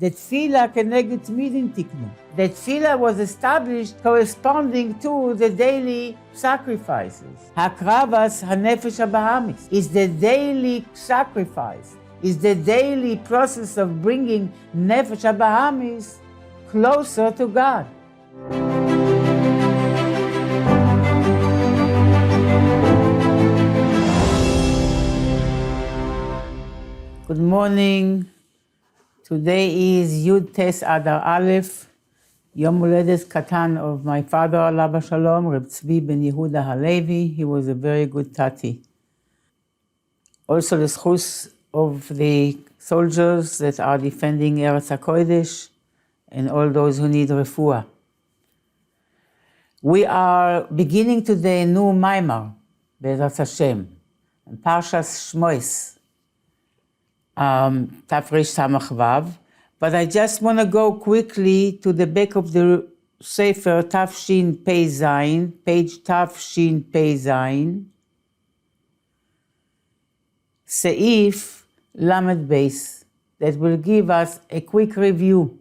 the tefillah keneged midin tiknu. The tefillah was established corresponding to the daily sacrifices. Hakravas hanefesh habahamis is the daily sacrifice, is the daily process of bringing nefesh habahamis closer to God. Good morning. Today is Yud Tes Adar I, Yom Huledes Katan of my father, Alav Shalom, Reb Tzvi ben Yehuda Halevi. He was a very good tati. Also the schus of the soldiers that are defending Eretz HaKodesh and all those who need refuah. We are beginning today a new Maimar, Be'ezras Hashem, in Parshas Shemos. Tafresh Samech Vov, but I just want to go quickly to the back of the Sefer Tafshin Pei Zayin, page Tafshin Pei Zayin, Seif Lamed Beis, that will give us a quick review.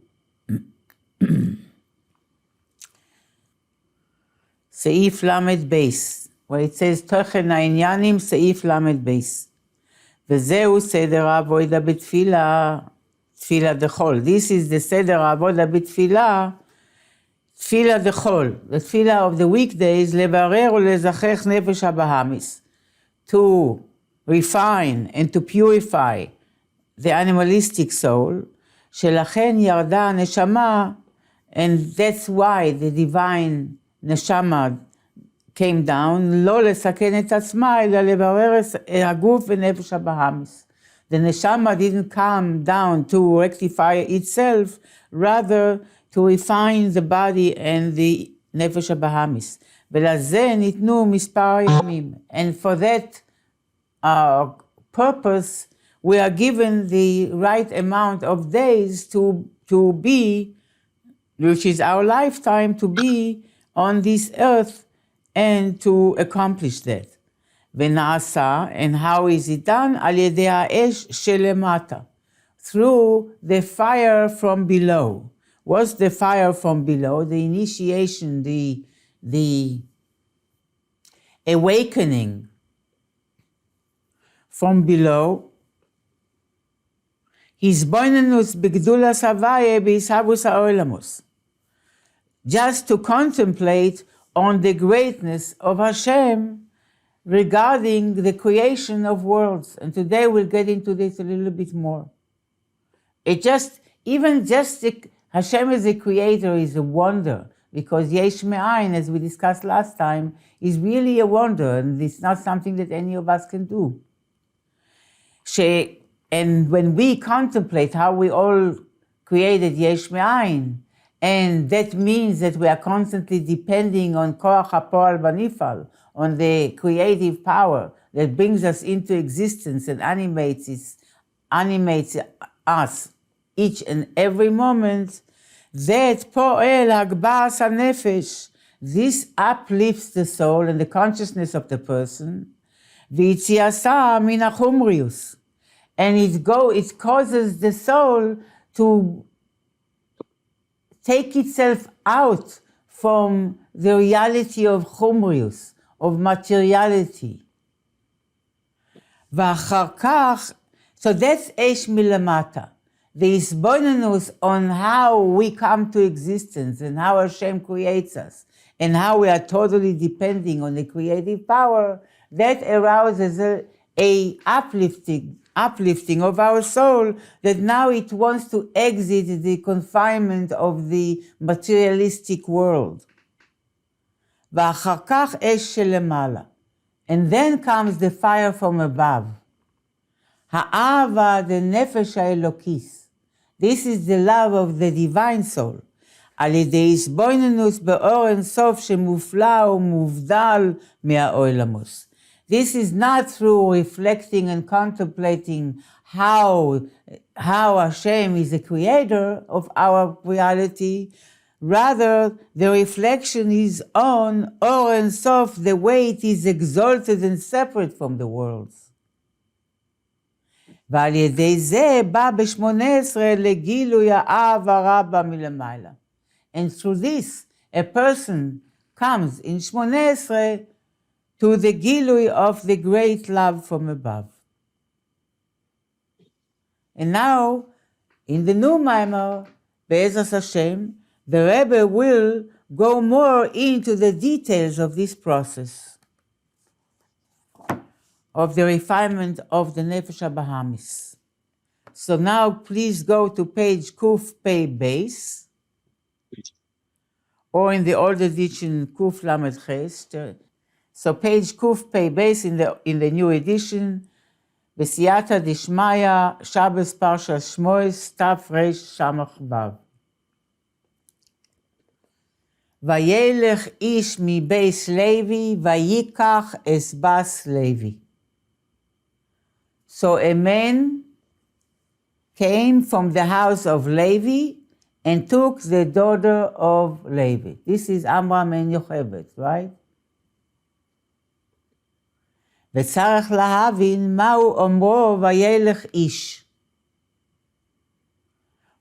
Seif Lamed Beis, where it says Tochen ha'inyanim Seif Lamed Beis. וזהו סדר העבודה בתפילה, תפילה דחול. This is the סדר העבודה בתפילה, תפילה דחול. The תפילה of the weekdays, לברר ולזכך נפש הבהמיס. To refine and to purify the animalistic soul, שלכן ירדה הנשמה, and that's why the divine נשמה came down, לא לסכן את עצמה, אלא לברר הגוף ונפש הבהמיס. The neshama didn't come down to rectify itself, rather to refine the body and the נפש הבהמיס. ולזה ניתנו מספר ימים. And for that purpose, we are given the right amount of days to be, which is our lifetime, to be on this earth, and to accomplish that. ונעשה, and how is it done? על ידי האש שלמטה, through the fire from below. What's the fire from below? The initiation, the awakening from below. הזבוננוס בגדולת הוויה בעיסאוויס העולמוס. Just to contemplate on the greatness of Hashem regarding the creation of worlds. And today we'll get into this a little bit more. Hashem as a creator is a wonder, because Yesh Me'ayin, as we discussed last time, is really a wonder, and it's not something that any of us can do. And when we contemplate how we all created Yesh Me'ayin, and that means that we are constantly depending on Koach HaPo'al Banifal, on the creative power that brings us into existence and animates us each and every moment. That Po'el Hagba'as HaNefesh, this uplifts the soul and the consciousness of the person. V'itziasa min hachumrius, and it causes the soul to take itself out from the reality of chumrius, of materiality. ואחר כך, so that's esh milamata, the isbonenus on how we come to existence and how Hashem creates us and how we are totally depending on the creative power, that arouses a uplifting of our soul, that now it wants to exit the confinement of the materialistic world. ואחר כך אש שלמעלה. And then comes the fire from above. האהבה דנפש האלוקיס. This is the love of the divine soul. על ידי הסבוננוס באור אינסוף שמופלא ומובדל מהעולמוס. This is not through reflecting and contemplating how Hashem is the creator of our reality. Rather, the reflection is on Or and Sof, the way it is exalted and separate from the worlds. ועל ידי זה בא ב-18 לגילוי האב הרבה מלמעלה. And through this, a person comes in 18 to the gilui of the great love from above. And now, in the new Maimer, Be'ezras Hashem, the Rebbe will go more into the details of this process of the refinement of the Nefesh HaBahamis. So now please go to page Kuf Pei Beis, or in the old edition Kuf Lamed Ches. So page Kuf Pei Beis in the new edition, B'siyata Dishmaya, Shabbos Parshas Shemos, Taf Reish Samech Vov. וילך איש מבית לוי ויקח את בת לוי. So a man came from the house of Levi and took the daughter of Levi. This is Amram and Yocheved, right? וצריך להבין מהו אומרו וילך איש.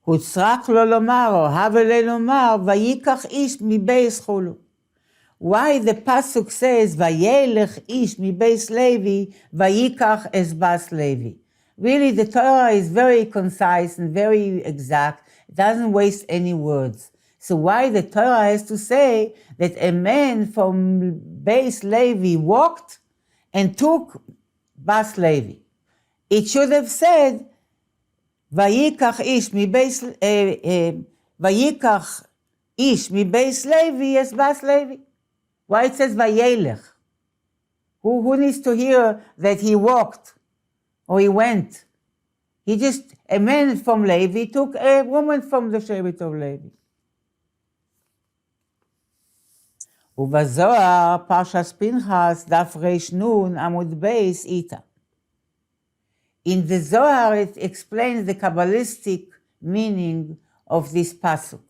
הוצרק לו לומר, או הווה לומר, ויקח איש מבית חולו. Why the pasuk says, וילך איש מבית לוי, ויקח את בת לוי. Really, the Torah is very concise and very exact. It doesn't waste any words. So why the Torah has to say that a man from Beis Levi walked and took Bas Levi? It should have said, ויקח איש מבית לוי את בת לוי. Why it says וילך? Who needs to hear that he walked or he went? A man from Levi took a woman from the Shevet of Levi. ובזוהר, פרשת פנחס, דף רנ עמוד בייס איתה. In the Zohar, it explains the Kabbalistic meaning of this pasuk.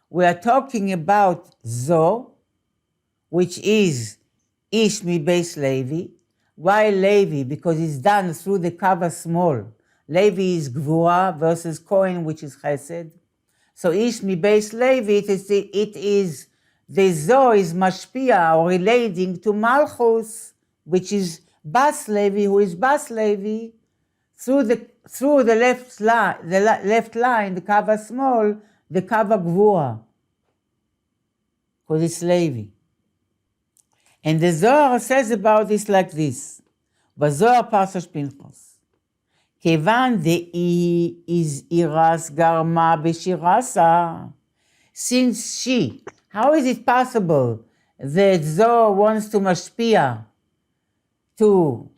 We are talking about Zo, which is Ish mi Beis Levi. Why Levi? Because it's done through the Kava small. Levi is Gvura versus Kohen, which is Chesed. So Ish mi Beis Levi, it is the Zo is Mashpia, or relating to Malchus, which is Bas Levi, who is Bas Levi, through the left line, the Kava small, the Kava Gvura, because it's Levi. And the Zohar says about this like this, בזוהר פרשת פנחס, כיוון דאי הזהירס גרמה בשירסה, since she, how is it possible that Zohar wants to mashpia to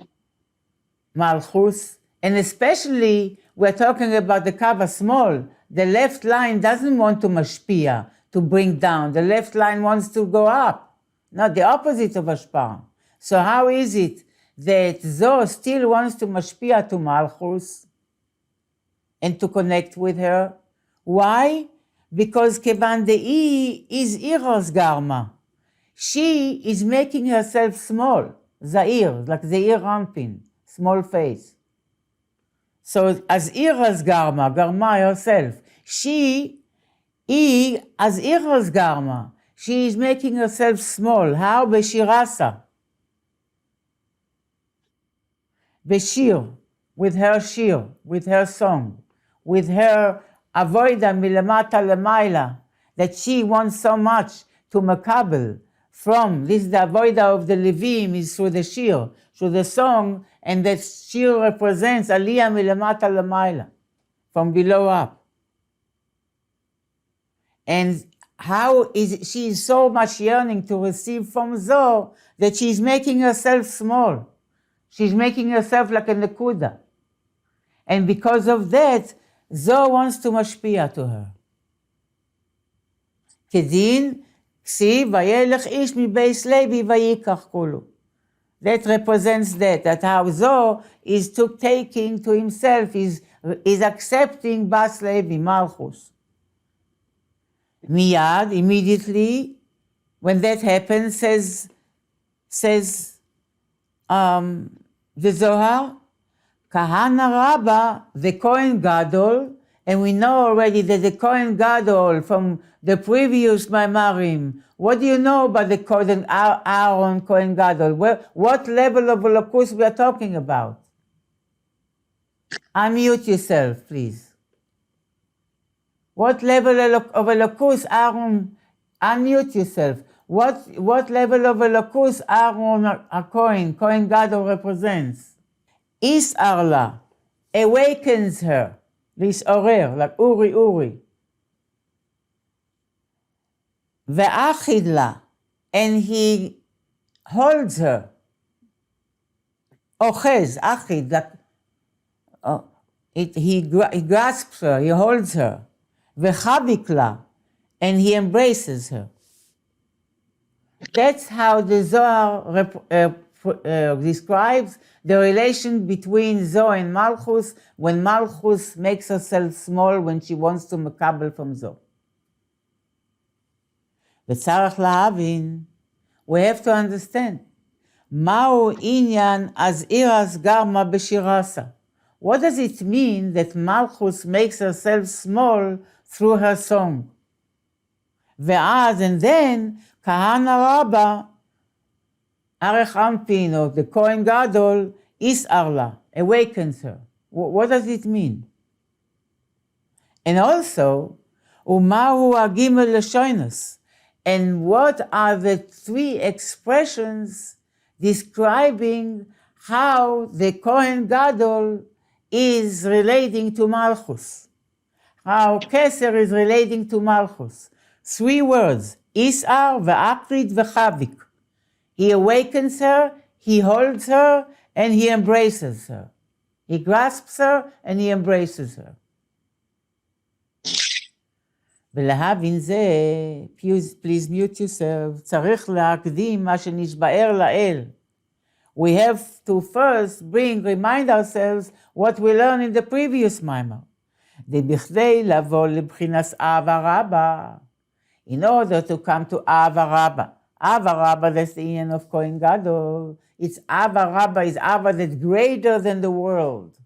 Malchus? And especially, we're talking about the Kava small. The left line doesn't want to mashpia, to bring down. The left line wants to go up, not the opposite of Ashpa. So how is it that Zoh still wants to mashpia to Malchus and to connect with her? Why? Because Kevan Dei is Iros Garma. She is making herself small, Zair, like Zair Rampin, small face. So as Iras Garma herself, she as Iras Garma, she is making herself small. How? Beshirasa. Beshir, with her shir, with her song, with her avoida milamata lemaila, that she wants so much to makabel from. This is the avoida of the Levim, is through the shir, through the song, and that shir represents aliyah milamata lemaila, from below up. And how is she so much yearning to receive from Zoh that she's making herself small. She's making herself like a nekuda. And because of that, Zoh wants to mashpia to her. Kedin, ksi, vayelech ish מבית לוי vayikach kulu. That represents that how Zoh is taking to himself, is accepting Bas Levi, Malchus. Miyad, immediately, when that happens, says the Zohar, Kahana Rabbah, the Kohen Gadol, and we know already that the Kohen Gadol from the previous Maimarim, what do you know about the Kohen Aaron Kohen Gadol? What level of Elokus we are talking about? Unmute yourself, please. What level of Elokus Aaron? Unmute yourself. What level of Elokus Aaron Kohen Gadol represents? Isarla awakens her. Lis'orer, like Uri. Ve'achidla, and he holds her. Ochez, achid, like he grasps her, he holds her. Ve'chabikla, and he embraces her. That's how the Zohar describes the relation between Zo and Malchus when Malchus makes herself small when she wants to mekabel from Zo. וצריך להבין, we have to understand, מהו עניין אז אירס גרמה בשירסה? What does it mean that Malchus makes herself small through her song? ואז, and then, Kahana Rabbah, Arech Ampin, the Kohen Gadol, Isarla, awakens her. What does it mean? And also, Umahu Agimel Leshonos, and what are the three expressions describing how the Kohen Gadol is relating to Malchus? How Keser is relating to Malchus? 3 words, Isar, Ve'akrid, Ve'chavik. He awakens her, he holds her, and he embraces her. He grasps her, and he embraces her. ולהבין זה, please mute yourself, צריך להקדים מה שנשבער לאל. We have to first remind ourselves what we learned in the previous Maimar. בכדי לבוא לבחינת אהבה רבה, in order to come to אהבה רבה. Ava Rabba, that's the union of Kohen Gadol. It's Ava Rabba, is Ava that's greater than the world.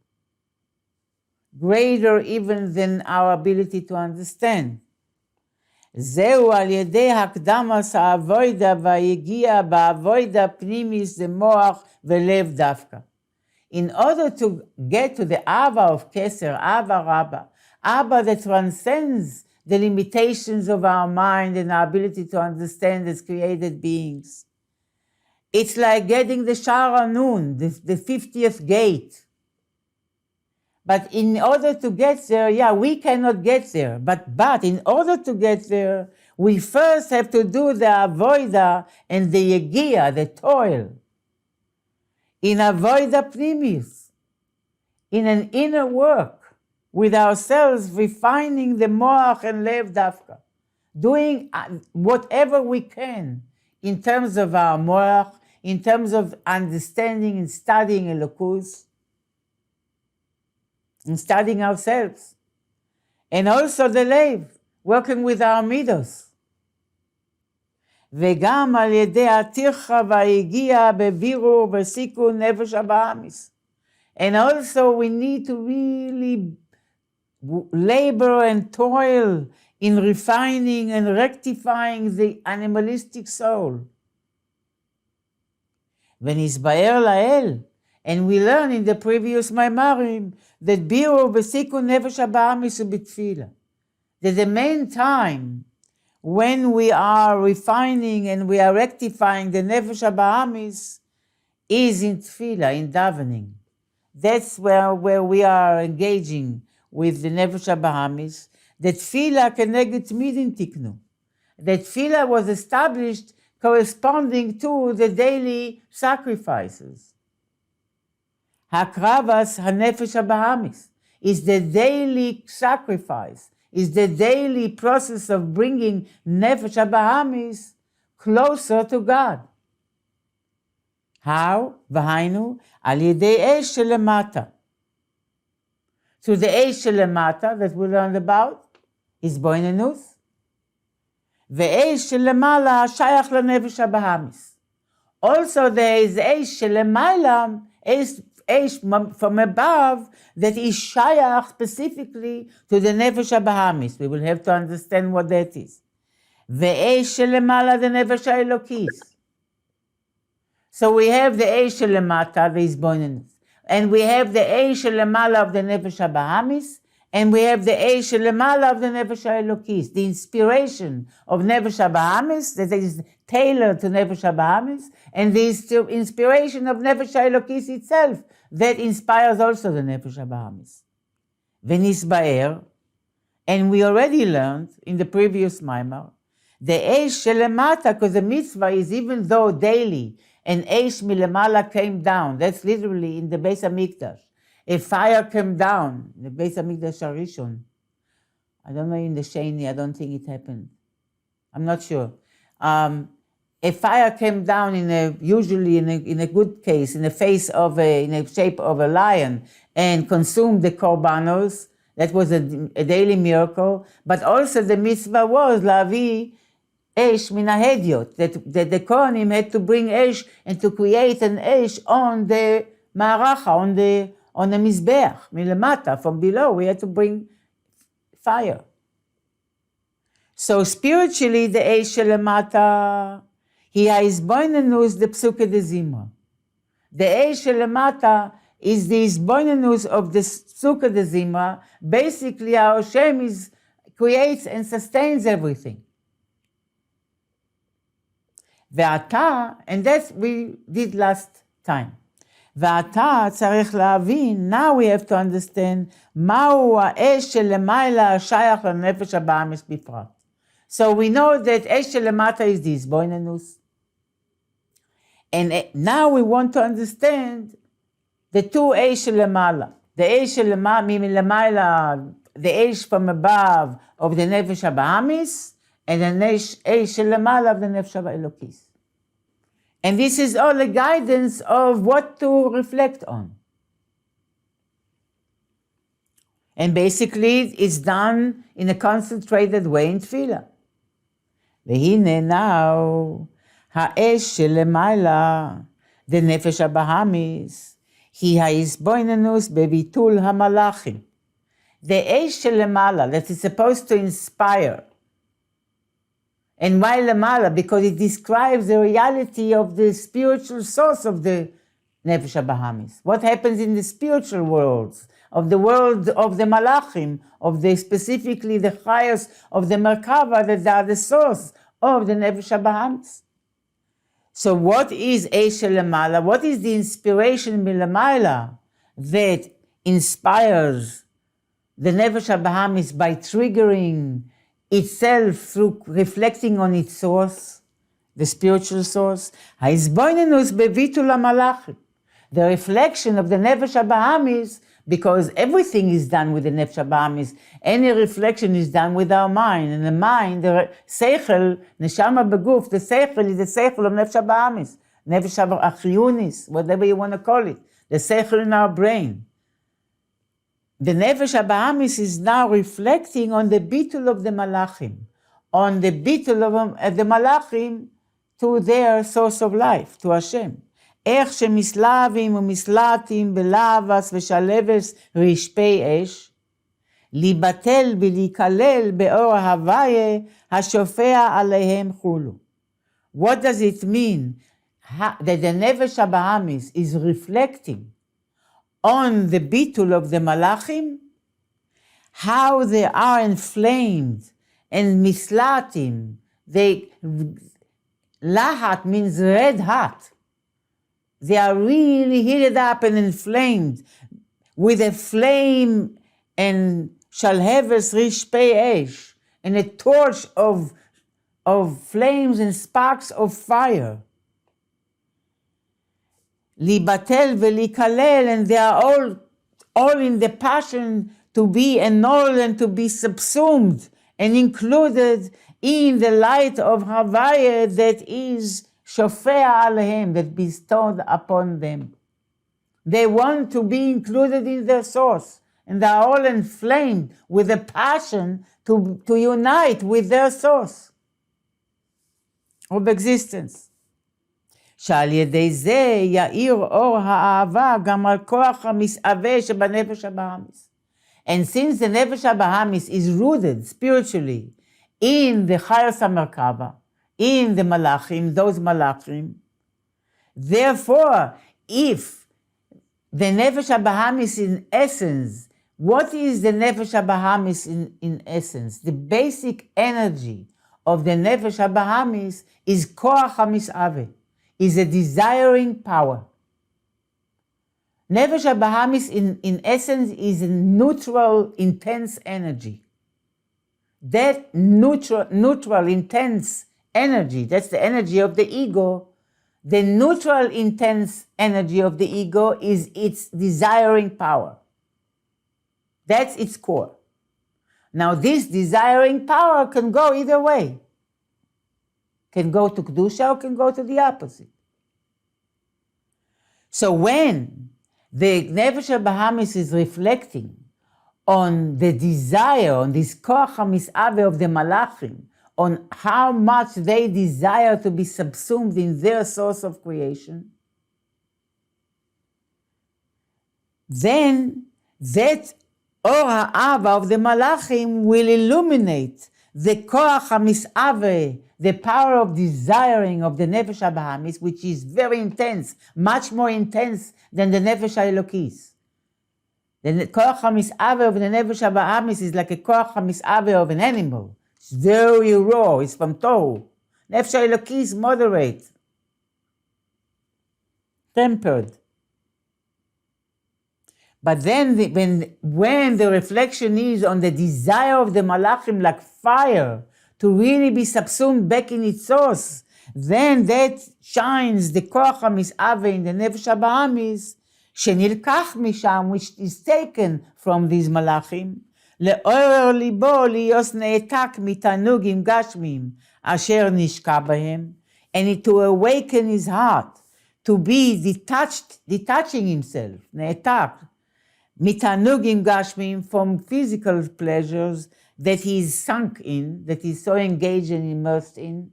Greater even than our ability to understand. זהו על ידי הקדמת העבודה והיגיע בעבודה פנימיס למוח ולב דווקא. In order to get to the Ava of Keser, Ava Rabba, Ava that transcends the limitations of our mind and our ability to understand as created beings. It's like getting the Shara Nun, the 50th gate. But in order to get there, we cannot get there. But in order to get there, we first have to do the avoida and the yegia, the toil. In avoida primis, in an inner work, with ourselves refining the moach and lev dafka, doing whatever we can in terms of our moach, in terms of understanding and studying Elokus, and studying ourselves, and also the lev, working with our midos. וגם על ידי הטרחה והיגיע בבירור וסיכון נפש הבאמיס. And also we need to really labor and toil in refining and rectifying the animalistic soul. ונתבהר לאל, and we learn in the previous Maimarim that בירור וסיכון נפש הבאמיס הוא בתפילה. That the main time when we are refining and we are rectifying the nefesh habahamis is in tefillah, in davening. That's where we are engaging with the nefesh habahamis. The tefillah keneged midin tiknu. The tefillah was established corresponding to the daily sacrifices. Hakravas hanefesh habahamis is the daily sacrifice, is the daily process of bringing nefesh habahamis closer to God. How? V'hainu al yedei eish shelemata. So the eish shelemata that we learned about is boinenus. Ve'eish shelemala shayach lenefesh habahamis. Also there is eish shelemayla, Eish from above that is shayach specifically to the Nefesh HaBahamis. We will have to understand what that is. Ve'esh shelemala, the Nefesh HaElokis. So we have the Eish shelemata, the Isboinenus. And we have the Eish shelemala of the Nefesh HaBahamis. And we have the Eish shelemala of the Nefesh HaElokis. The inspiration of Nefesh HaBahamis, that is tailored to Nefesh HaBahamis, and the inspiration of Nefesh HaElokis itself, that inspires also the Nefesh HaBahamis. V'nisbaer, and we already learned in the previous Maimar, the Eish shelemata, because the mitzvah is even though daily, an Eish milemala came down, that's literally in the Beis HaMikdash. A fire came down in the Beis HaMikdash HaRishon. I don't know in the Sheni, I don't think it happened. I'm not sure. A fire came down usually in a good case, in the shape of a lion, and consumed the korbanos. That was a daily miracle. But also the mitzvah was lavi esh min hahediot, that the Kohanim had to bring esh and to create an esh on the ma'aracha, on the mizbeach, milamata, from below. We had to bring fire. So spiritually, the esh shelemata, he ha'izboinenus the psuke de zimra. The esh shelemata is the izboinenus of the psuke de zimra. Basically, our Hashem creates and sustains everything. Ve'ata, and that we did last time. Ve'ata tzarich la'avin, now we have to understand ma'u ha'esh shelema'ila shayach la'nefesh ha'bahamis bifrat. So we know that esh shelemata is the izboinenus. And now we want to understand the two esh shelemala. The esh shelema'ila, the esh from above of the nefesh ha'bahamis, and the esh shelemala of the nefesh ha'elokis. And this is all a guidance of what to reflect on. And basically, it's done in a concentrated way in tefillah. V'hine now, ha'esh shelema'ila, the nefesh ha'bahamis, he ha'izboinenus bevitul ha'malachim. The esh shelema'ila, that is supposed to inspire. And why lemala? Because it describes the reality of the spiritual source of the nefesh ha'bahamis. What happens in the spiritual worlds, of the world of the malachim, specifically the chayos of the merkava, that are the source of the nefesh ha'bahamis. So what is Eish Lemala? What is the inspiration milamayla that inspires the nefesh ha'bahamis by triggering itself through reflecting on its source, the spiritual source? Ha'izboinenus bevitul ha'malachim, the reflection of the nefesh ha'bahamis, because everything is done with the nefesh ha'bahamis. Any reflection is done with our mind, and the mind, the seichel, neshama beguf, the seichel is the seichel of nefesh ha'bahamis, nefesh ha'chiyunis, whatever you want to call it, the seichel in our brain. The nefesh ha'bahamis is now reflecting on the bitul of the malachim, on the bitul of the malachim to their source of life, to Hashem. איך שמסלבים ומסלטים בלבס ושלבס רשפי אש, להיבטל ולהיכלל באור ההוויה השופע עליהם חולו. What does it mean that the nefesh ha'bahamis is reflecting on the bitul of the malachim? How they are inflamed and mislatim. Lahat means red hot. They are really heated up and inflamed with a flame and shalheves rishpei esh, and a torch of flames and sparks of fire. Libatel velikalel, and they are all in the passion to be annulled and to be subsumed and included in the light of Havaya that is Shofea alehem, that bestowed upon them. They want to be included in their source, and they are all inflamed with a passion to unite with their source of existence. שעל ידי זה יאיר אור האהבה גם על כוח המסעווה שבנפש הבהמיס. And since the nefesh habahamis is rooted spiritually in the Chayos HaMerkava, in the Malachim, those Malachim, therefore, if the nefesh habahamis in essence, what is the nefesh habahamis in essence? The basic energy of the nefesh habahamis is koach hamisave, is a desiring power. Nefesh habahamis in essence is a neutral, intense energy. That neutral, intense energy, that's the energy of the ego. The neutral, intense energy of the ego is its desiring power. That's its core. Now this desiring power can go either way. Can go to Kedusha or can go to the opposite. So when the Nefesh HaBahamis is reflecting on the desire, on this Koach HaMis'ave of the Malachim, on how much they desire to be subsumed in their source of creation, then that Or Ha'ava of the Malachim will illuminate the Koach HaMis'ave, the power of desiring of the Nefesh HaBahamis, which is very intense, much more intense than the Nefesh HaElokis. The Koach HaMis'ave of the Nefesh HaBahamis is like a Koach HaMis'ave of an animal. It's very raw, it's from Tohu. Nefesh HaElokis is moderate, tempered. But then when the reflection is on the desire of the Malachim like fire to really be subsumed back in its source, then that shines the Koach HaMis'ave in the Nefesh HaBahamis, שנלקח משם, which is taken from these Malachim, לעורר ליבו להיות נעתק מתענוגים גשמיים, אשר נשקע בהם, and to awaken his heart, to be detaching himself, נעתק, מתענוגים גשמיים, from physical pleasures that he is sunk in, that he is so engaged and immersed in,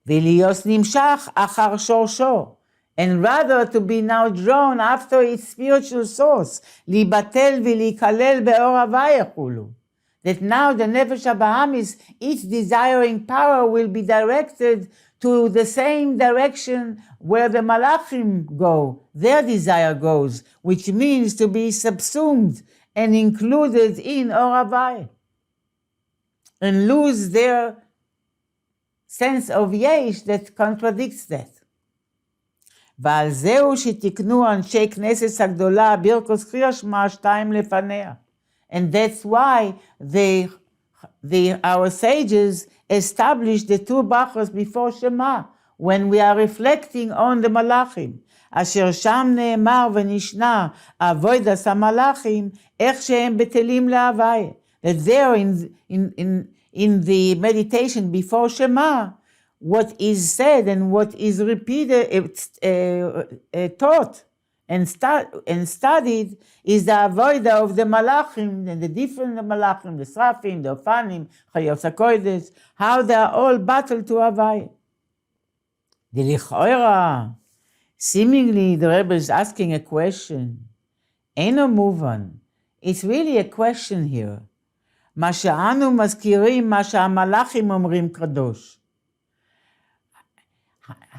ולהיות נמשך אחר שורשו, and rather to be now drawn after its spiritual source, להיבטל ולהיכלל באור הוויה כולו. That now the Nefesh HaBahamis, its desiring power will be directed to the same direction where the Malachim go, their desire goes, which means to be subsumed and included in Or Havaya, and lose their sense of yesh that contradicts that. ועל זהו שתקנו אנשי כנסת הגדולה ברכות קריאת שמע 2 לפניה. And that's why our sages established the 2 brachos before Shema, when we are reflecting on the Malachim. אשר שם נאמר ונשנה אבוידס המלאכים, איך שהם בטלים להוויה. That there in the meditation before Shema, what is said and what is repeated, taught and studied is the avoida of the malachim and the different malachim, the srafim, the ofanim, chayos hakodesh, how they are all battled to avaya. The lichoira, seemingly the Rebbe is asking a question. Eino muvan. It's really a question here. מה שאנו מזכירים, מה שהמלאכים אומרים קדוש.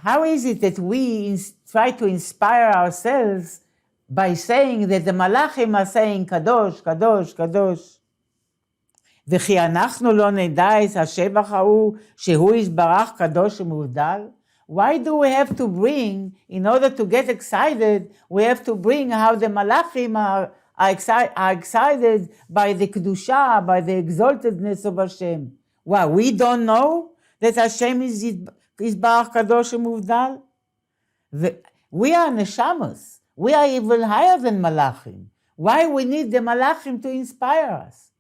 How is it that we try to inspire ourselves by saying that the Malachim are saying Kadosh, Kadosh, Kadosh? וכי אנחנו לא נדע את השבח ההוא שהוא יתברך קדוש ומובדל? Why do we have to bring, in order to get excited, we have to bring how the Malachim are excited by the Kedusha, by the exaltedness of Hashem? Why, we don't know that Hashem is Yisbarach Kadosh Muvdal? We are Neshamos. We are even higher than Malachim. Why we need the Malachim to inspire us?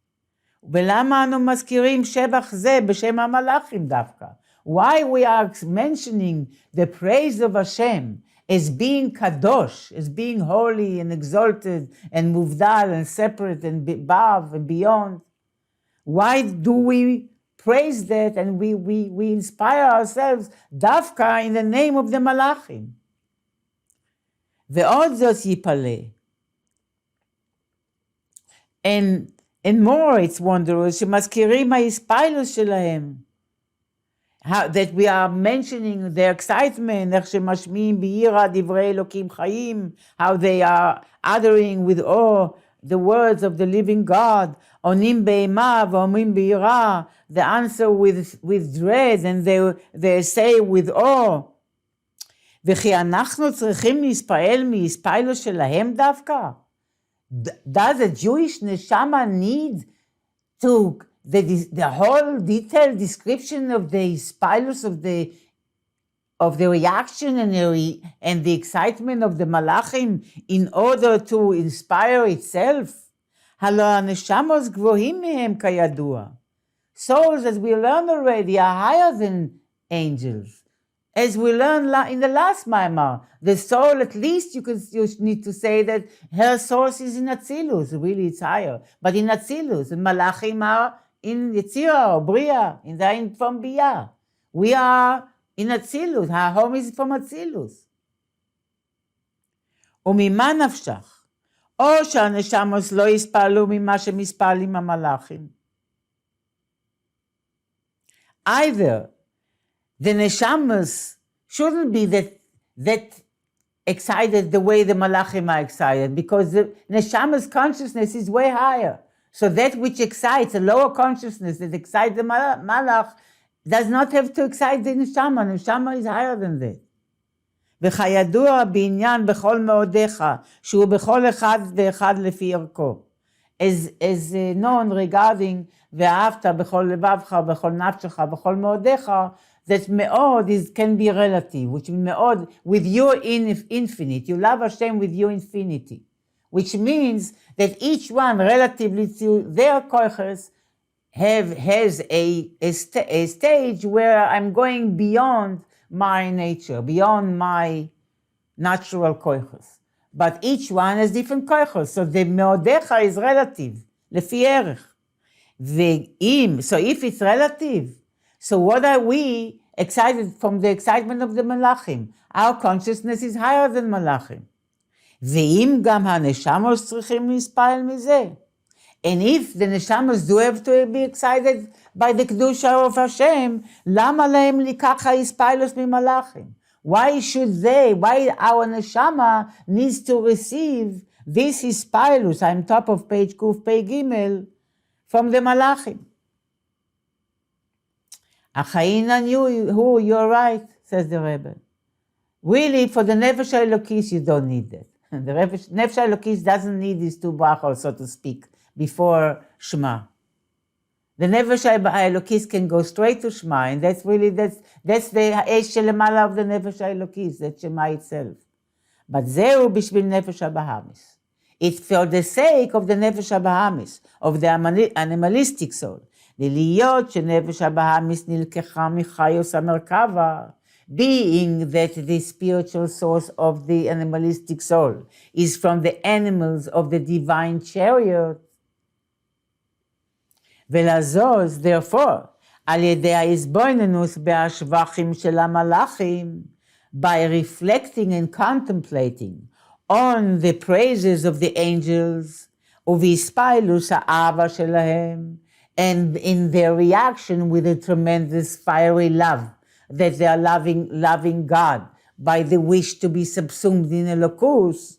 ולמה אנו מזכירים שבח זה בשם המלאכים דווקא? Why we are mentioning the praise of Hashem as being Kadosh, as being holy and exalted and Muvdal and separate and above and beyond? Why do we praise that and we inspire ourselves דווקא in the name of the מלאכים. ועוד זאת יפלא. And more it's wondrous שמזכירים ההספיילוס שלהם. That we are mentioning their excitement, איך שמשמיעים ביראה דברי אלוקים חיים, how they are uttering with awe the words of the living God, עונים באימה ואומרים ביראה, they answer with dread and they say with awe. וכי אנחנו צריכים להספעל מהספיילוס שלהם דווקא? Does a Jewish neshama need to the whole detailed description of the spilus of the reaction and the excitement of the malachim in order to inspire itself? הלא הנשמות גבוהים מהם כידוע. Souls, as we learned already, are higher than angels. As we learned in the last Maimar, the soul, at least you need to say that her source is in Atzilus. Really, it's higher. But in Atzilus, and Malachim are in Yetzirah or Bria, from Bia. We are in Atzilus. Our home is from Atzilus. וממה נפשך? או שהנשמות לא יספעלו ממה שמספעלים המלאכים. Either the neshamas shouldn't be that excited the way the malachim are excited, because the neshama's consciousness is way higher. So that which excites a lower consciousness that excites the malach does not have to excite the neshama. Neshama is higher than that. וכידוע בעניין בכל מאודיך, שהוא בכל אחד ואחד לפי ערכו. As known regarding ואהבת בכל לבבך, בכל נפשך, בכל מאודיך, that me'od can be relative, which means me'od, with your infinite. You love Hashem with your infinity, which means that each one, relatively to their koiches, has a stage where I'm going beyond my nature, beyond my natural koiches. But each one has different koiches, so the me'odecha is relative, lefi erech. So if it's relative, so what are we excited from the excitement of the malachim? Our consciousness is higher than malachim. ואם גם הנשמות צריכים להספעל מזה. And if the neshamas do have to be excited by the kedusha of Hashem, למה להם לקח ההספעלוס ממלאכים? Why our neshama needs to receive this hispilus, I'm top of page Kuf Pei Gimel, from the malachim? Achaina who you're right, says the Rebbe. Really, for the Nefesh HaElokis, you don't need that. The Nefesh HaElokis doesn't need these two brachos, so to speak, before Shema. The Nefesh HaElokis can go straight to Shema, and that's the Eish Shelemala of the Nefesh HaElokis, that's Shema itself. But Zehu Bishvil Nefesh HaBahamis. It's for the sake of the Nefesh HaBahamis, of the animalistic soul. להיות שנפש הבאמיס נלקחה מחיוס המרכבה, being that the spiritual source of the animalistic soul is from the animals of the divine chariot. ולזוז, therefore, על ידי ההסבוננוס בהשבחים של המלאכים, by reflecting and contemplating on the praises of the angels, ובהספיילוס האהבה שלהם, and in their reaction with a tremendous fiery love, that they are loving God by the wish to be subsumed in Elokus,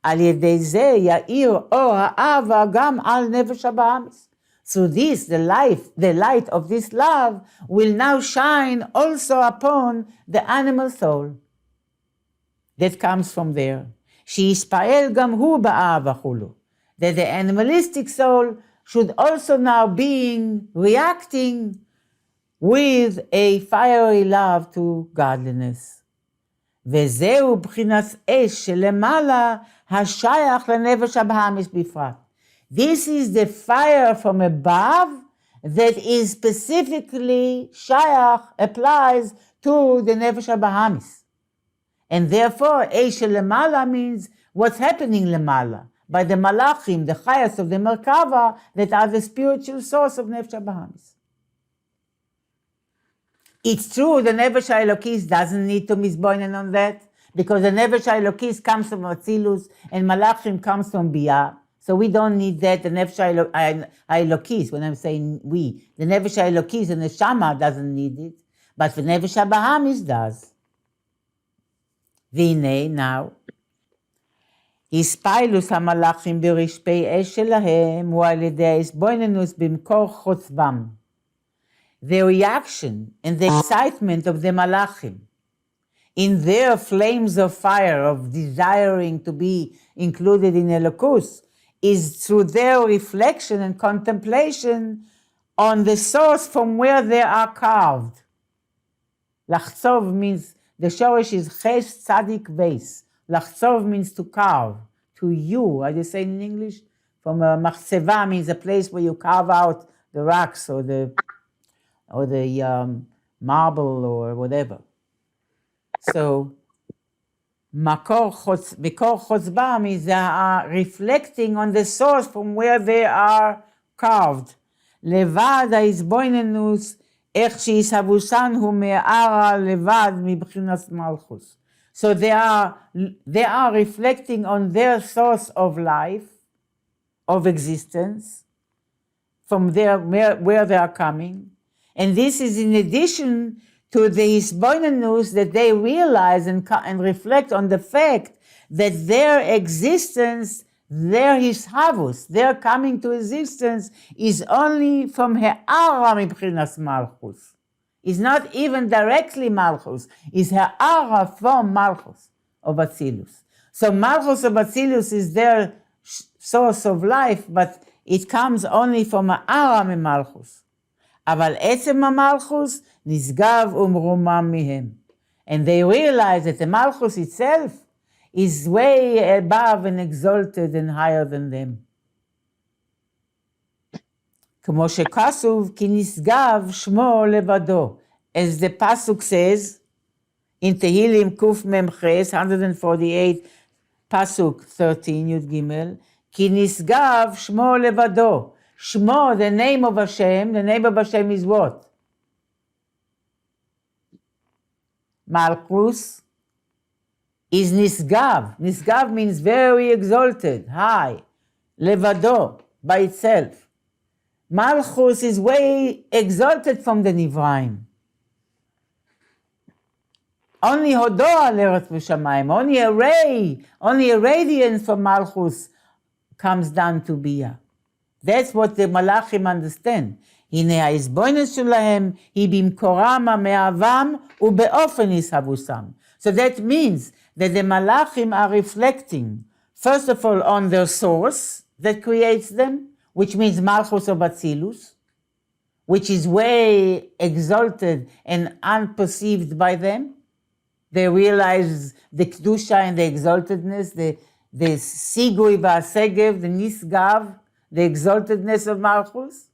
על ידי זה יאיר אור האהבה גם על נפש הבאמיס. Through this, the light of this love will now shine also upon the animal soul. That comes from there. שיספעל גם הוא באהבה כולו. That the animalistic soul should also now be reacting with a fiery love to godliness. וזהו בחינת אש שלמעלה השייך לנפש הבאמיס בפרט. This is the fire from above that is specifically shayach, applies to the nefesh habahamis. And therefore, Eish Lemala means what's happening Lemala, by the malachim, the chayas of the Merkava, that are the spiritual source of nefesh habahamis. It's true, the Nefesh HaElokis doesn't need to misboinen on that, because the Nefesh HaElokis comes from Atzilus, and Malachim comes from Biyah. So we don't need that. The Nefesh HaElokis, when I'm saying we, the Nefesh HaElokis, the Neshama doesn't need it, but the Nefesh HaBahamis does. והנה, now, הספיילוס המלאכים ברשפי אש שלהם הוא על ידי ההסבוננוס במקור חוצבם. The reaction and the excitement of the malachim in their flames of fire, of desiring to be included in Elokus, is through their reflection and contemplation on the source from where they are carved. Lachtzov means, the shorish is ches tzadik beis. Lachtzov means to carve, to hew. I just say in English, from a machzeva means a place where you carve out the rocks or the marble or whatever. So, makor chotzbam is they are reflecting on the source from where they are carved. Levad ההזבוננוס, איך שיסבוסן הוא מערה לבד מבחינת מלכוס. So they are reflecting on their source of life, of existence, from where they are coming. And this is in addition to the hisbonenus that they realize and reflect on the fact that their existence, their hishavus, their coming to existence is only from ha'ara mibchinas malchus. It's not even directly malchus. It's ha'ara from malchus of Atzilus. So malchus of Atzilus is their source of life, but it comes only from ha'ara mimalchus. אבל עצם המלכוס נשגב ומרומם מהם. And they realize that the malchus itself is way above and exalted and higher than them. כמו שכתוב, כי נשגב שמו לבדו. As the pasuk says, in Tehillim Kuf Mem Ches, 148, pasuk 13, Yud Gimel, כי נשגב שמו לבדו. Shmo, the name of Hashem is what? Malchus is Nisgav. Nisgav means very exalted, high. Levado, by itself. Malchus is way exalted from the Nivraim. Only Hodoah l'eretz v'shamayim, only a radiance from Malchus comes down to Biyah. That's what the Malachim understand. הנה ההסבוננוס שלהם היא במקורם המאהבם ובאופן הסהבוסם. So that means that the Malachim are reflecting, first of all, on their source that creates them, which means Malchus of Atzilus, which is way exalted and unperceived by them. They realize the Kedusha and the exaltedness, the Sigui v'Asegev, the Nisgav, the exaltedness of Malchus,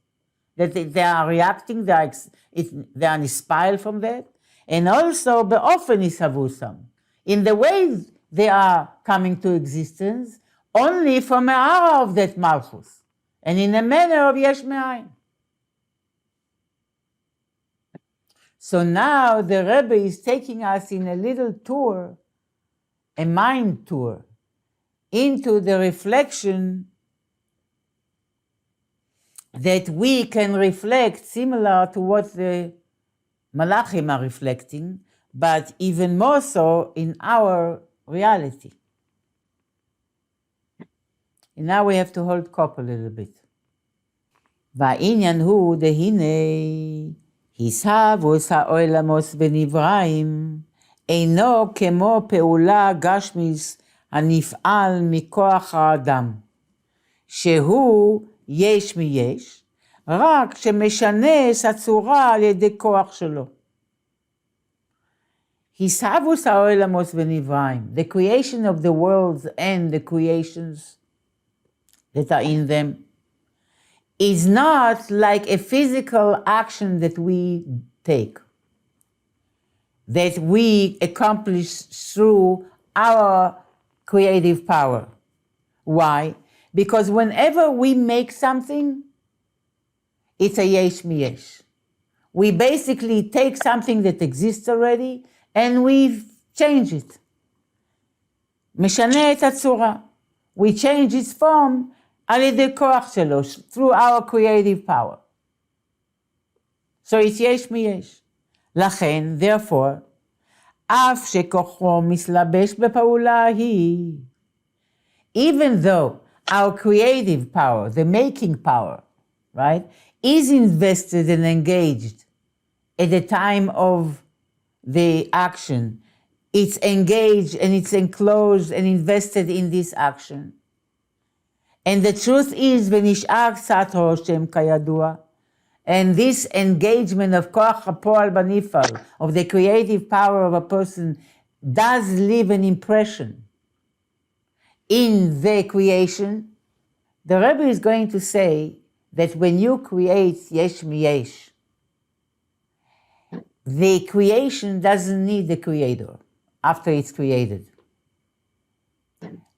that they are reacting, they are inspired from that, and also be'ofen ishavusam, in the way they are coming to existence, only from a hara of that Malchus, and in a manner of yesh me'ayin. So now the Rebbe is taking us in a little tour, a mind tour, into the reflection that we can reflect similar to what the Malachim are reflecting, but even more so in our reality. And now we have to hold cup a little bit. והעניין הוא דהנה, הישהבוס העולמוס בנבראים, אינו כמו פעולה גשמיס הנפעל מכוח האדם, שהוא יש מיש, רק שמשנס הצורה על ידי כוח שלו. הישהבוס העולמוס בנבראים, the creation of the worlds and the creations that are in them, is not like a physical action that we take, that we accomplish through our creative power. Why? Because whenever we make something, it's a yesh mi yesh. we basically take something that exists already and we change it. משנה את הצורה. We change its form על ידי כוח שלו, through our creative power. So it's יש מיש. לכן, therefore, אף שכוחו מסלבש בפעולה היא, even though our creative power, the making power, right, is invested and engaged at the time of the action, it's engaged and it's enclosed and invested in this action. And the truth is, ונשאר קצת רושם כידוע, and this engagement of כוח הפועל בנפעל, of the creative power of a person, does leave an impression in the creation. The Rebbe is going to say that when you create yesh miyesh, the creation doesn't need the creator after it's created.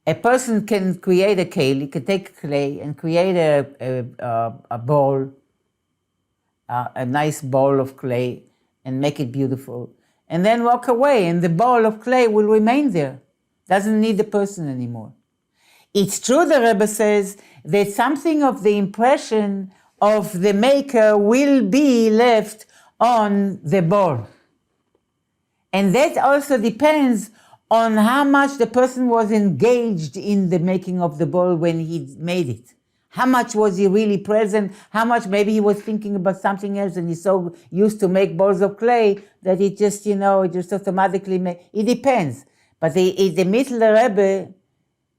A person can create a keli, can take clay and create a bowl, a nice bowl of clay, and make it beautiful, and then walk away, and the bowl of clay will remain there. Doesn't need the person anymore. It's true, the Rebbe says, that something of the impression of the maker will be left on the bowl. And that also depends on how much the person was engaged in the making of the bowl when he made it. How much was he really present? How much maybe he was thinking about something else and he's so used to make bowls of clay that it just, it just automatically it depends. But the Mittler Rebbe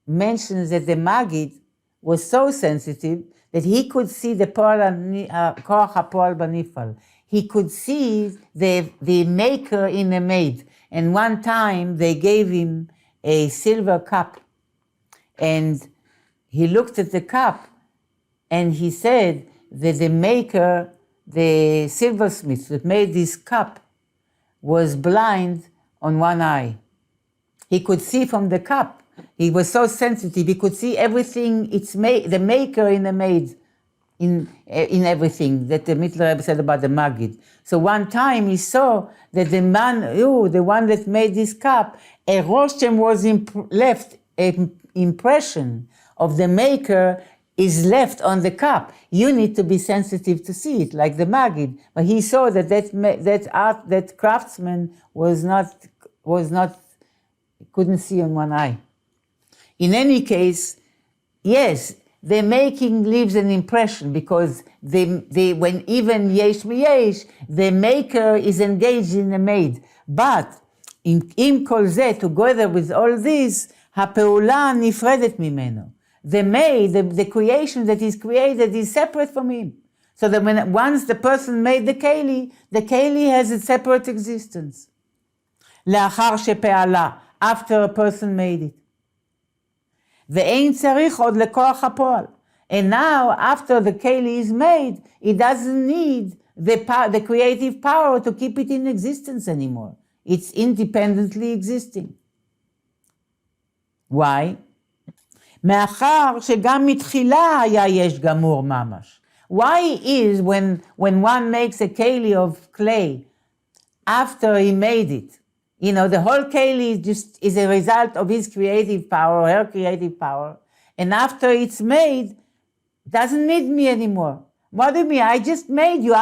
mentions that the Maggid was so sensitive that he could see the koach hapol banifal. He could see the maker in the maid. And one time they gave him a silver cup, and he looked at the cup and he said that the maker, the silversmith that made this cup, was blind on one eye. He could see from the cup. He was so sensitive. He could see everything. The maker in the maid, in everything that the Mittler Rebbe said about the Maggid. So one time he saw that the man, the one that made this cup, a roshem was left, an impression of the maker is left on the cup. You need to be sensitive to see it, like the Maggid. But he saw that craftsman couldn't see on one eye. In any case, yes, the making leaves an impression because when even yesh miyesh, the maker is engaged in the maid. But im kol ze, together with all this, hapeulah nifredet mimeno. The maid, the creation that is created is separate from him. So that once the person made the keli has a separate existence. לאחר שפעלה, after a person made it. ואין צריך עוד לכוח הפועל. And now, after the keli is made, it doesn't need the creative power to keep it in existence anymore. It's independently existing. Why? מאחר שגם מתחילה היה יש גמור ממש. Why is when one makes a keli of clay, after he made it, the whole keli is a result of his creative power, her creative power, and after it's made, doesn't need me anymore. What do you mean? I just made you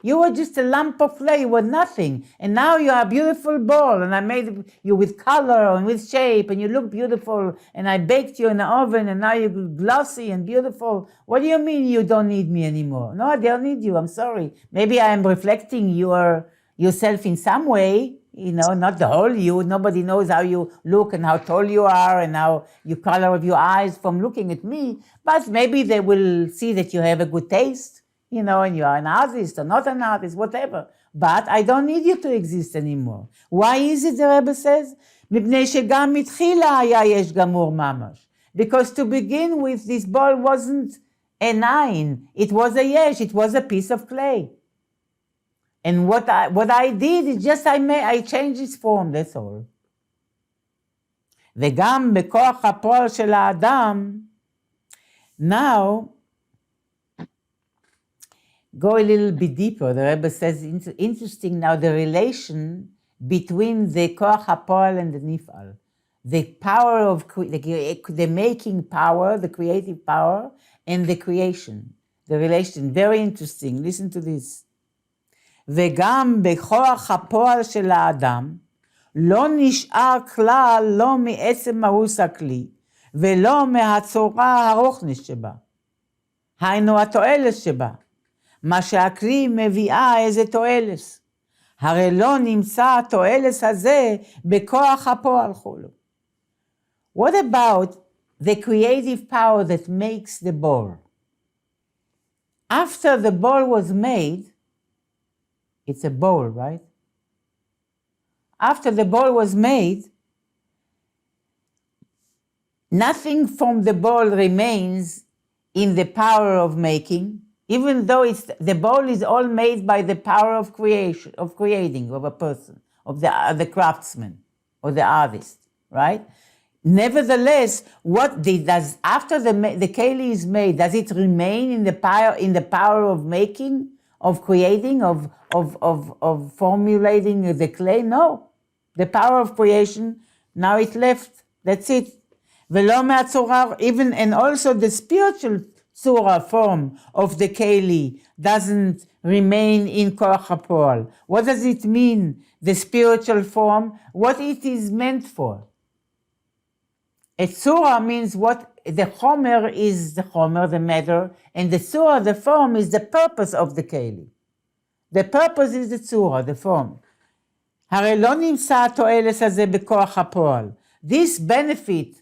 you were just a lump of clay, you were nothing, and now you are a beautiful ball, and I made you with color and with shape, and you look beautiful, and I baked you in the oven, and now you're glossy and beautiful. What do you mean you don't need me anymore? No, I don't need you, I'm sorry. Maybe I am reflecting yourself in some way, not the whole you. Nobody knows how you look and how tall you are and how your color of your eyes from looking at me. But maybe they will see that you have a good taste, and you are an artist or not an artist, whatever. But I don't need you to exist anymore. Why is it, the Rebbe says? מפני שגם מתחילה היה יש גמור ממש. Because to begin with, this ball wasn't a 9. It was a yesh. It was a piece of clay. And what I did is just I changed its form, that's all. וגם בכוח הפועל של האדם, now, go a little bit deeper. The Rebbe says, interesting now, the relation between the koach hapoal and the nif'al. The power of the making power, the creative power, and the creation. The relation, very interesting. Listen to this. וגם בכוח הפועל של האדם, לא נשאר כלל לא מעצם מהות הכלי, ולא מהצורה הרוחנית שבה. היינו התועלת שבה. מה שהכלי מביאה איזה תועלת. הרי לא נמצא התועלת הזה בכוח הפועל כולו. What about the creative power that makes the ball? After the ball was made, it's a ball, right? After the ball was made, nothing from the ball remains in the power of making, even though the ball is all made by the power of creation, of creating, of a person, of the craftsman or the artist, right? Nevertheless, does after the keli is made, does it remain in the power of making, of creating, of formulating the clay? No, the power of creation, now it left. That's it. ולא מהצורה, even, and also the spiritual tzura form of the keli doesn't remain in koach hapoal. What does it mean, the spiritual form? What it is meant for? A tzura means what the chomer is, the chomer, the matter, and the tzura, the form, is the purpose of the keli. The purpose is the tzura, the form. הרי לא נמצא התועלת הזה בכוח הפועל. This benefit,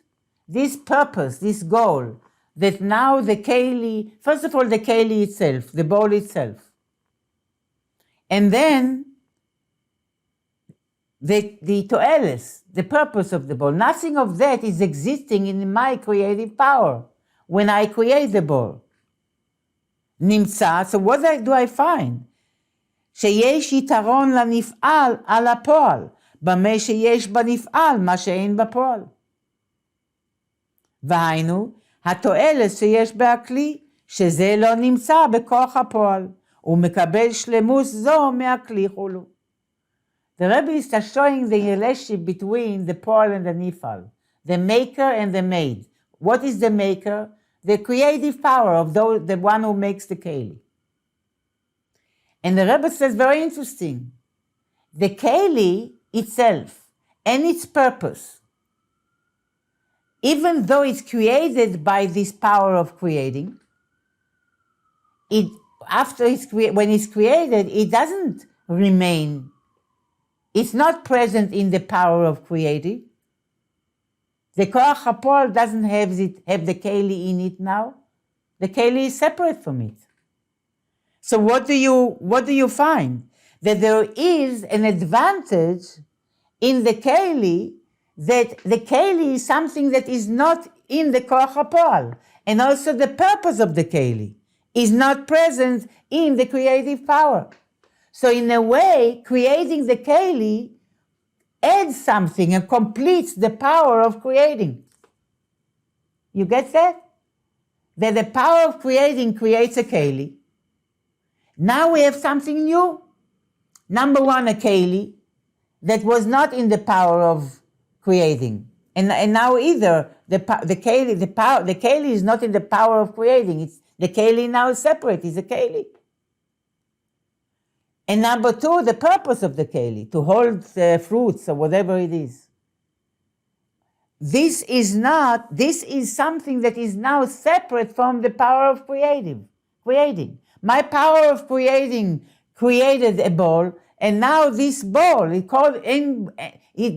this purpose, this goal, that now the keli, first of all, the keli itself, the bowl itself. And then the toeles, the purpose of the bowl. Nothing of that is existing in my creative power when I create the bowl. נמצא, so what do I find? שיש יתרון לנפעל על הפועל, במה שיש בנפעל מה שאין בפועל. והיינו, התועלת שיש בכלי, שזה לא נמצא בכוח הפועל, ומקבל שלמות זו מהכלי חולו. The Rebbe is showing the relationship between the poel and the nifal, the maker and the made. What is the maker? The creative power of the one who makes the keli. And the Rebbe says, very interesting, the keli itself and its purpose, even though it's created by this power of creating, when it's created, it doesn't remain. It's not present in the power of creating. The koach hapoal doesn't have the keli in it now. The keli is separate from it. So what do you find? That there is an advantage in the keli, that the keli is something that is not in the koach hapoal, and also the purpose of the keli is not present in the creative power. So in a way, creating the keli adds something and completes the power of creating. You get that? That the power of creating creates a keli. Now we have something new. Number one, a keli that was not in the power of creating. And now either the keli is not in the power of creating. The keli now is separate, it's a keli. And number two, the purpose of the keli, to hold fruits or whatever it is. This is something that is now separate from the power of creating. My power of creating created a ball, and now this ball, the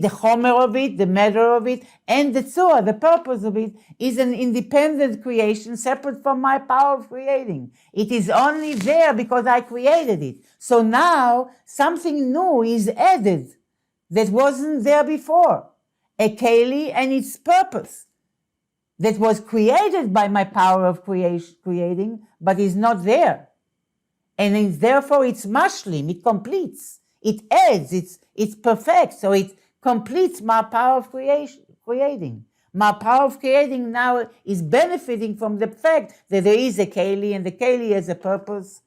chomer of it, the matter of it, and the tzura, the purpose of it, is an independent creation separate from my power of creating. It is only there because I created it. So now something new is added that wasn't there before. A keli and its purpose that was created by my power of creating, but is not there. And therefore it's mashlim, it completes, it adds, it's perfect, so it completes my power of creating. My power of creating now is benefiting from the fact that there is a keli, and the keli has a purpose,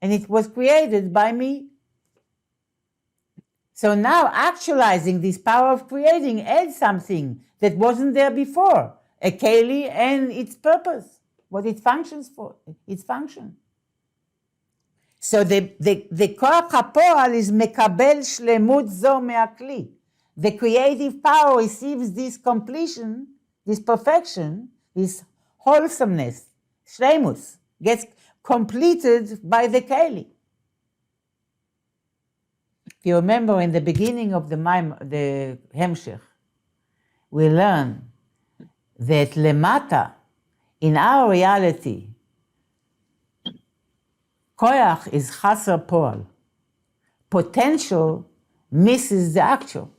and it was created by me. So now actualizing this power of creating adds something that wasn't there before, a keli and its purpose, what it functions for, its function. So the koach hapoal is mekabel shlemut zo me'akli. The creative power receives this completion, this perfection, this wholesomeness, shlemus, gets completed by the keli. If you remember in the beginning of the Hemshech, we learn that lemata, in our reality, koach is chaser poal. Potential misses the actual.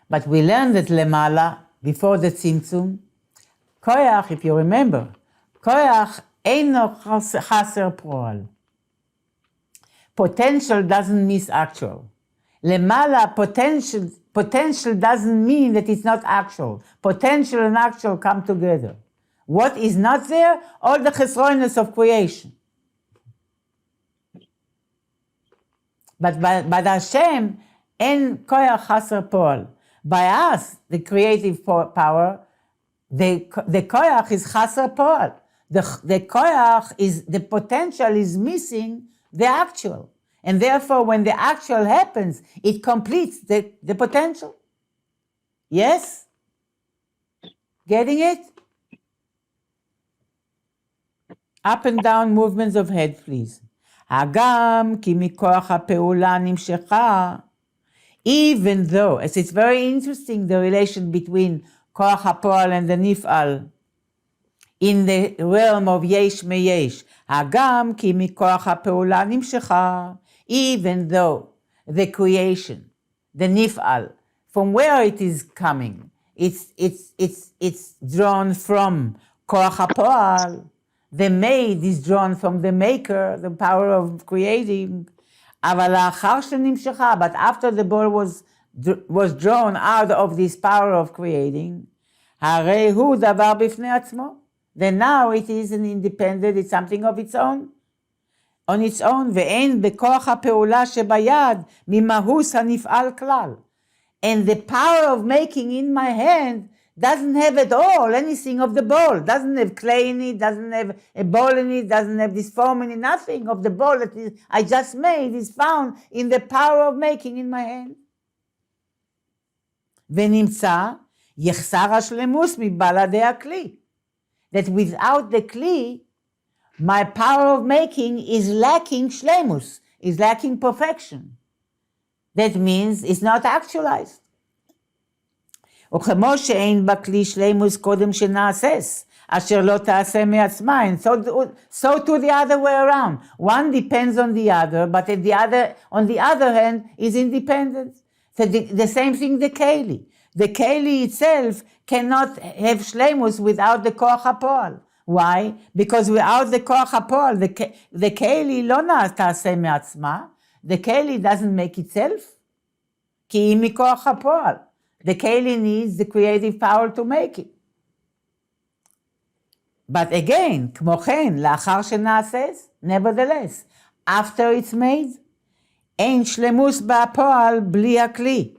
But we learned that lemala, before the tzimtzum, koach, if you remember, koach eino chaser poal. Potential doesn't miss actual. Lemala, potential doesn't mean that it's not actual. Potential and actual come together. What is not there? All the chesroiness of creation. But Hashem, en koyach chaser poal. By us, the creative power, the koyach is chaser poal. The koyach is, the potential is missing the actual. And therefore, when the actual happens, it completes the potential. Yes? Getting it? Up and down movements of head, please. Hagam ki mikoach ha'peula nimshecha. Even though, as it's very interesting, the relation between koach ha'poal and the nif'al in the realm of yesh meyesh. Hagam ki mikoach ha'peula nimshecha. Even though the creation, the nif'al, from where it is coming, it's drawn from koach ha'poal. The made is drawn from the maker, the power of creating. But after the ball was drawn out of this power of creating, then now it is an independent, it's something of its own, on its own. ואין בכוח הפעולה שביד ממהוס הנפעל כלל. And the power of making in my hand doesn't have at all anything of the ball, doesn't have clay in it, doesn't have a ball in it, doesn't have this form in it, nothing of the ball that I just made is found in the power of making in my hand. ונמצא יחסר השלמוס מבלעדי הכלי. That without the kli, my power of making is lacking shlemus, is lacking perfection. That means it's not actualized. וכמו שאין בכלי שלימוס קודם שנעשס, אשר לא תעשה מעצמה, and so to the other way around. One depends on the other, but on the other hand, is independent. So the same thing the keli. The keli itself cannot have shleimus without the koach hapoal. Why? Because without the koach hapoal, the keli לא תעשה מעצמה, the keli doesn't make itself, כי היא מכוח הפועל. The keli needs the creative power to make it. But again, כמו כן, לאחר שנעשס, nevertheless, after it's made, אין שלמוס בהפועל בלי הכלי.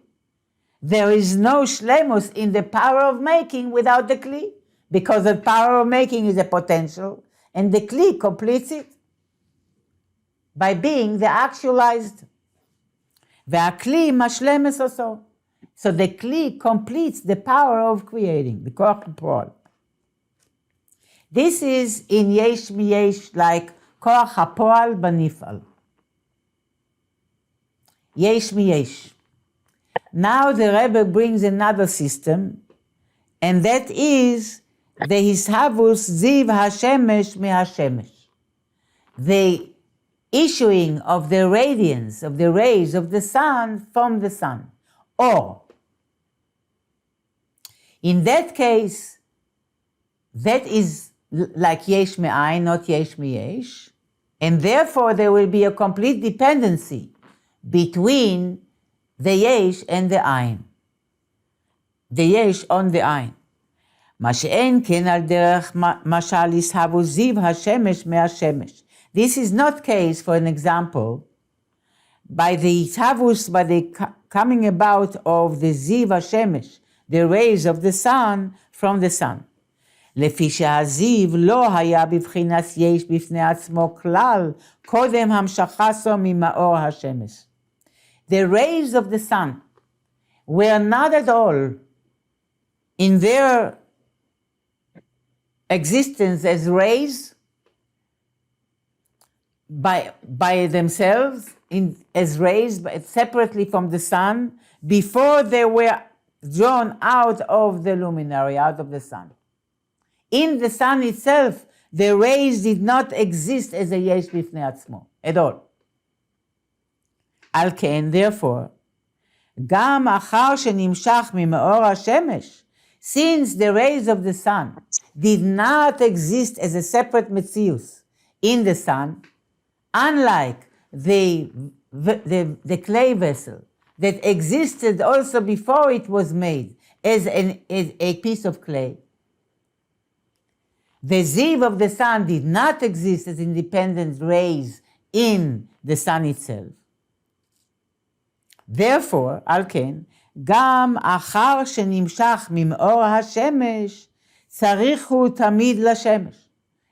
There is no shlemus in the power of making without the kli, because the power of making is a potential, and the kli completes it by being the actualized. והכלי משלמס also. So the kli completes the power of creating, the koach hapoal. This is in yesh miyesh, like koach hapoal banifal. Yesh miyesh. Now the Rebbe brings another system, and that is the hishavus ziv hashemesh mehashemesh. The issuing of the radiance, of the rays of the sun from the sun. Or, in that case, that is like yesh me'ayin, not yesh miyesh, and therefore there will be a complete dependency between the yesh and the ayin. The yesh on the ayin. מה שאין כן על דרך משל יסהבו זיו השמש מהשמש. This is not case, for an example, by the Tavus, by the coming about of the Ziv HaShemesh, the rays of the sun from the sun. לפי שהזיו לא היה בבחינת יש בפני עצמו כלל, קודם המשכסו ממאור השמש. The rays of the sun were not at all in their existence as rays by themselves, as rays separately from the sun, before they were drawn out of the luminary, out of the sun. In the sun itself, the rays did not exist as a yesh b'fnei atzmo, at all. על כן, therefore, גם אחר שנמשך ממאור השמש, since the rays of the sun did not exist as a separate metzius in the sun, unlike the clay vessel that existed also before it was made as a piece of clay, the ziv of the sun did not exist as independent rays in the sun itself. Therefore, על כן, גם אחר שנמשך ממאור השמש, צריך הוא תמיד לשמש.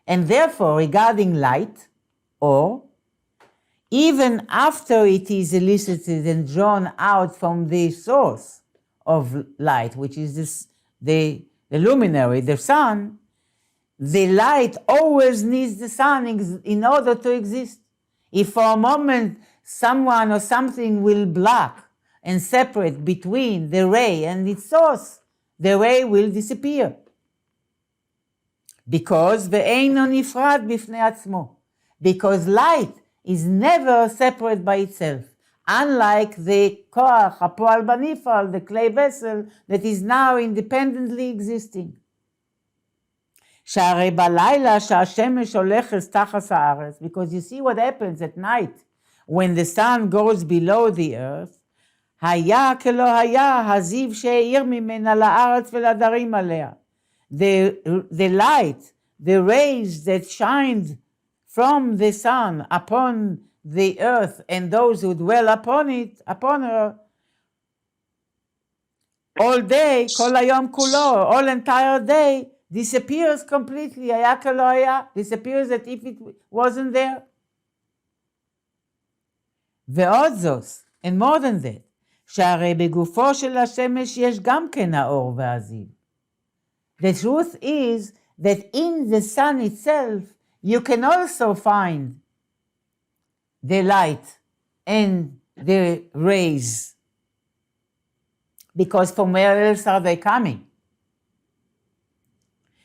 And therefore, regarding light, or even after it is elicited and drawn out from the source of light, which is the luminary, the sun, the light always needs the sun in order to exist. If for a moment someone or something will block and separate between the ray and its source, the ray will disappear. Because ואינו נפרד בפני עצמו. Because light is never separate by itself. Unlike the koach, הפועל בנפרד, the clay vessel that is now independently existing. שהרי בלילה שהשמש הולכת תחת הארץ, because you see what happens at night when the sun goes below the earth, היה כלא היה הזיו שהאיר ממנה לארץ ולדרים עליה. The light, the rays that shined from the sun upon the earth and those who dwell upon it, upon her, all day, כל היום כולו, all entire day, disappears completely, היה כלא היה, disappears as if it wasn't there. ועוד זאת, and more than that, שהרי בגופו של השמש יש גם כן האור והזיו. The truth is that in the sun itself, you can also find the light and the rays. Because from where else are they coming?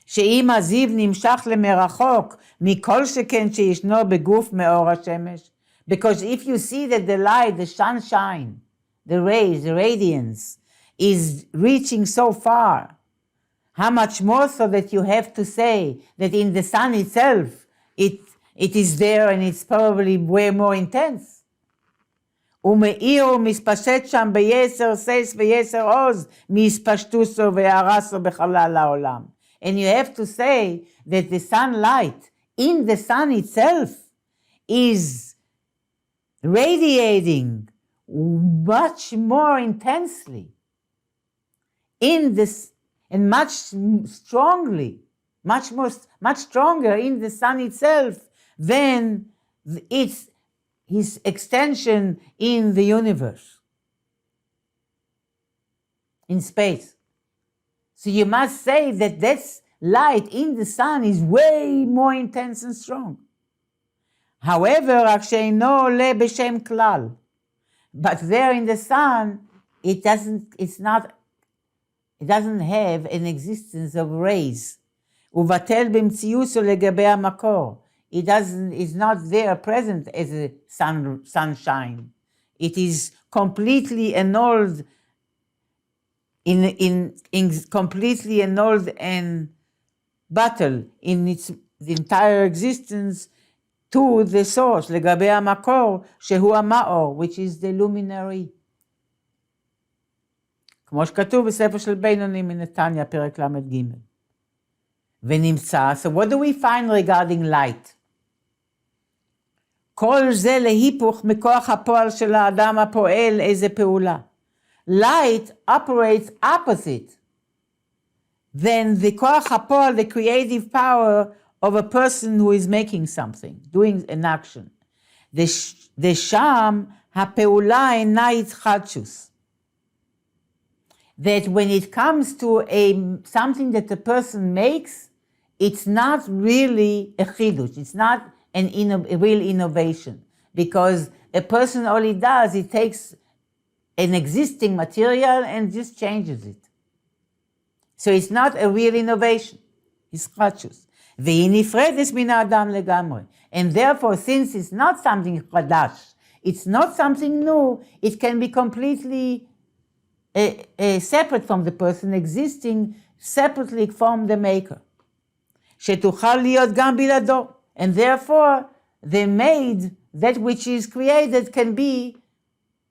שאם הזיו נמשך למרחוק, מכל שכן שישנו בגוף מאור השמש. Because if you see that the light, the sunshine, the rays, the radiance, is reaching so far, how much more so that you have to say that in the sun itself, it is there and it's probably way more intense. ומאיר ומספשט שם ביסר סייס ויסר עוז, מספשטוסו והרסו בחלל העולם. And you have to say that the sunlight in the sun itself is radiating much more intensely in this, and much strongly, much stronger in the sun itself than his extension in the universe, in space. So you must say that this light in the sun is way more intense and strong. However, רק שאינו עולה בשם כלל. But there in the sun, it doesn't have an existence of rays. ובטל במציאותו לגבי המקור. It's not there present as a sunshine. It is completely annulled completely annulled and battle in its entire existence to the source, לגבי המקור, שהוא המאור, which is the luminary. כמו שכתוב בספר של בינוני מנתניה, פרק ל"ג. ונמצא, so what do we find regarding light? כל זה להיפוך מכוח הפועל של האדם הפועל איזה פעולה. Light operates opposite than the כוח הפועל, the creative power of a person who is making something, doing an action. ושם הפעולה אינה התחדשות. That when it comes to something that a person makes, it's not really a chidush, it's not a real innovation. Because a person, all he does, he takes an existing material and just changes it. So it's not a real innovation, it's chadshus. והיא נפרדת מן האדם לגמרי. And therefore, since it's not something chadash, it's not something new, it can be completely separate from the person, existing separately from the maker. שתוכל להיות גם בלעדו. And therefore, the made, that which is created, can be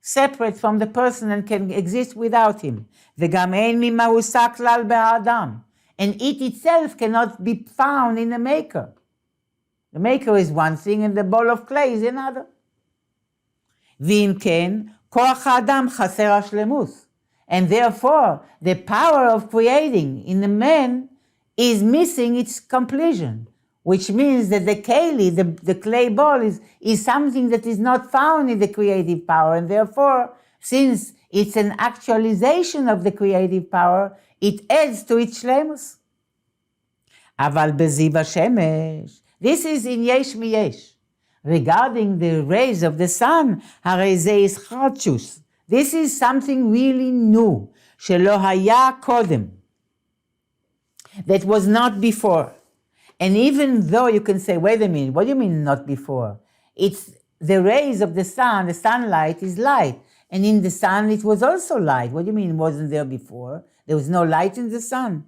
separate from the person and can exist without him. וגם אין ממהוסה כלל באדם. And it itself cannot be found in the maker. The maker is one thing and the ball of clay is another. ואם כן, כוח האדם חסר השלמות. And therefore, the power of creating in the man is missing its completion, which means that the keli, the clay ball, is something that is not found in the creative power, and therefore, since it's an actualization of the creative power, it adds to its shlemus. אבל בזיו השמש, this is in yesh miyesh. Regarding the rays of the sun, הרי זה ישחרצ'וס. This is something really new, שלא היה קודם, that was not before. And even though you can say, wait a minute, what do you mean not before? It's the rays of the sun, the sunlight is light. And in the sun it was also light. What do you mean it wasn't there before? There was no light in the sun.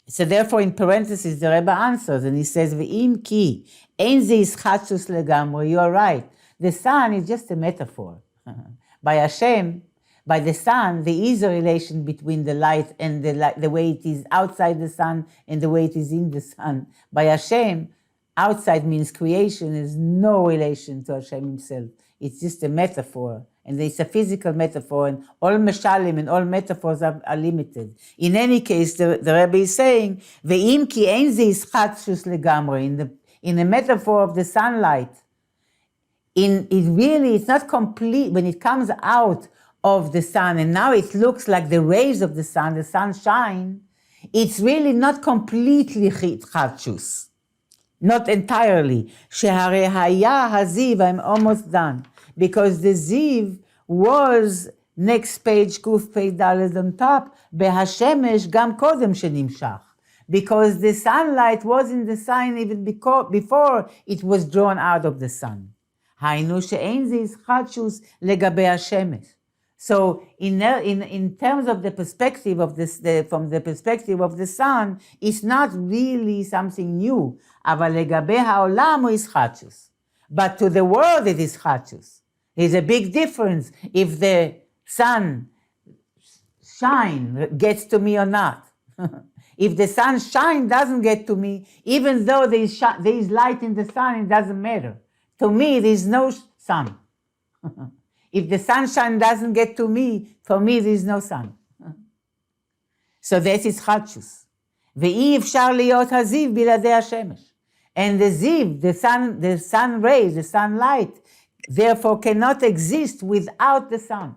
So therefore, in parentheses, the Rebbe answers, and he says, V'im ki, ein ze ischatzus legamre, you are right. The sun is just a metaphor. By Hashem, by the sun, there is a relation between the light and the way it is outside the sun and the way it is in the sun. By Hashem, outside means creation, is no relation to Hashem himself. It's just a metaphor. And it's a physical metaphor, and all meshalim and all metaphors are limited. In any case, the Rebbe is saying, Ve'im ki ein ze ischatzus legamre, in the metaphor of the sunlight, it's not complete when it comes out of the sun, and now it looks like the rays of the sunshine, it's really not completely chadshus, not entirely. Sheharei haya haziv, I'm almost done, because the ziv was next page, kuf pei daled on top, behashemesh gam kodem shenimshach, because the sunlight was in the sun even before it was drawn out of the sun. היינו שאין זה ישחטשוס לגבי השמש. So in terms of the perspective of this, from the perspective of the sun, it's not really something new. אבל לגבי העולם הוא ישחטשוס. But to the world it is ישחטשוס. There's a big difference if the sun shine gets to me or not. If the sun shine doesn't get to me, even though there is light in the sun, it doesn't matter. To me, there is no sun. If the sunshine doesn't get to me, for me, there is no sun. So that is chadshus. ואי אפשר להיות הזיו בלעדי השמש. And the ziv, the sun rays, the sunlight, therefore cannot exist without the sun.